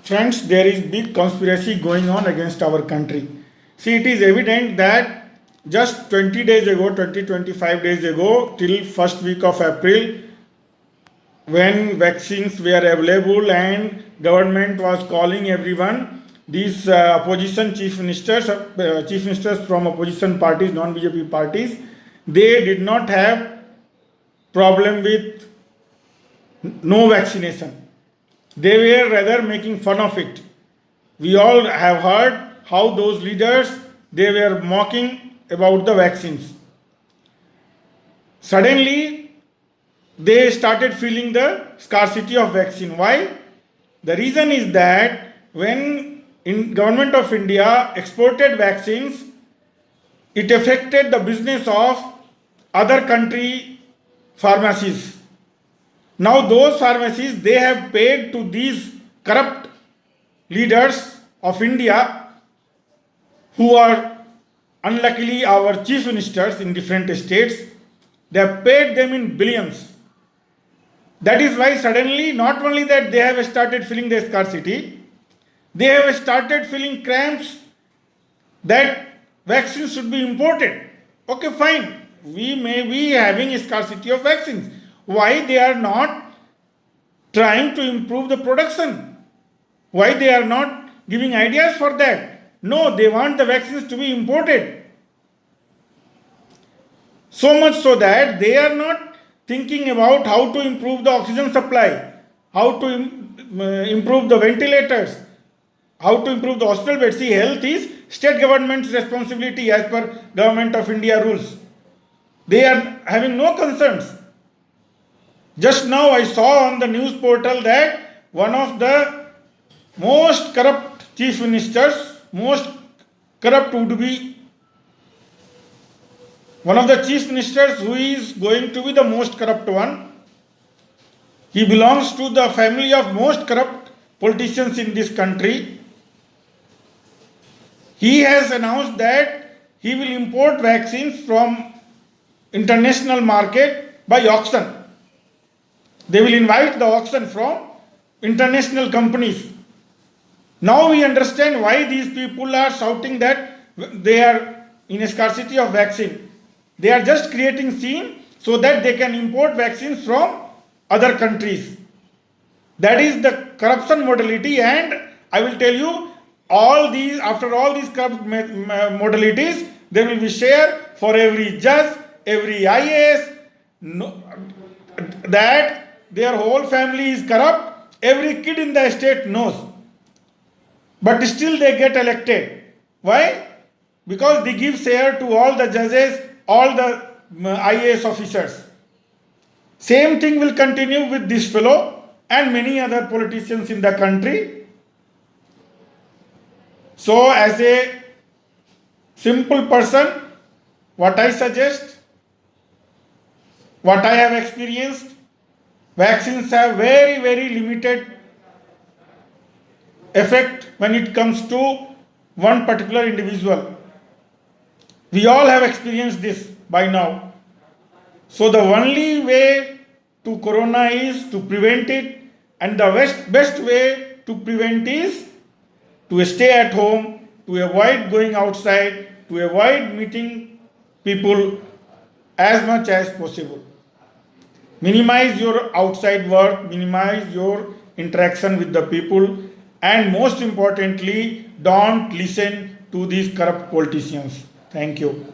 Friends, there is big conspiracy going on against our country. See, it is evident that just 20 days ago, 25 days ago, till first week of April, when vaccines were available and government was calling everyone, these opposition chief ministers from opposition parties, non-BJP parties, they did not have problem with no vaccination. They were rather making fun of it. We all have heard how those leaders, they were mocking about the vaccines. Suddenly, they started feeling the scarcity of vaccine. Why? The reason is that when government of India exported vaccines, it affected the business of other country pharmacies. Now those pharmacies, they have paid to these corrupt leaders of India, who are unluckily our chief ministers in different states. They have paid them in billions. That is why suddenly, not only that they have started feeling the scarcity, they have started feeling cramps that vaccines should be imported. Okay, fine. We may be having a scarcity of vaccines. Why they are not trying to improve the production? Why they are not giving ideas for that? No, they want the vaccines to be imported. So much so that they are not thinking about how to improve the oxygen supply, how to improve the ventilators, how to improve the hospital beds. See, health is state government's responsibility as per Government of India rules. They are having no concerns. Just now I saw on the news portal that one of the most corrupt chief ministers, most corrupt would be one of the chief ministers who is going to be the most corrupt one. He belongs to the family of most corrupt politicians in this country. He has announced that he will import vaccines from international market by auction. They will invite the auction from international companies. Now we understand why these people are shouting that they are in a scarcity of vaccine. They are just creating scene so that they can import vaccines from other countries. That is the corruption modality, and I will tell you, all these, after all these corrupt modalities, there will be share for every judge, every IAS, that their whole family is corrupt. Every kid in the state knows. But still they get elected. Why? Because they give share to all the judges, all the IAS officers. Same thing will continue with this fellow and many other politicians in the country. So as a simple person, what I suggest, what I have experienced, vaccines have very, very limited effect when it comes to one particular individual. We all have experienced this by now. So the only way to corona is to prevent it, and the best way to prevent is to stay at home, to avoid going outside, to avoid meeting people as much as possible. Minimize your outside work, minimize your interaction with the people, and most importantly, don't listen to these corrupt politicians. Thank you.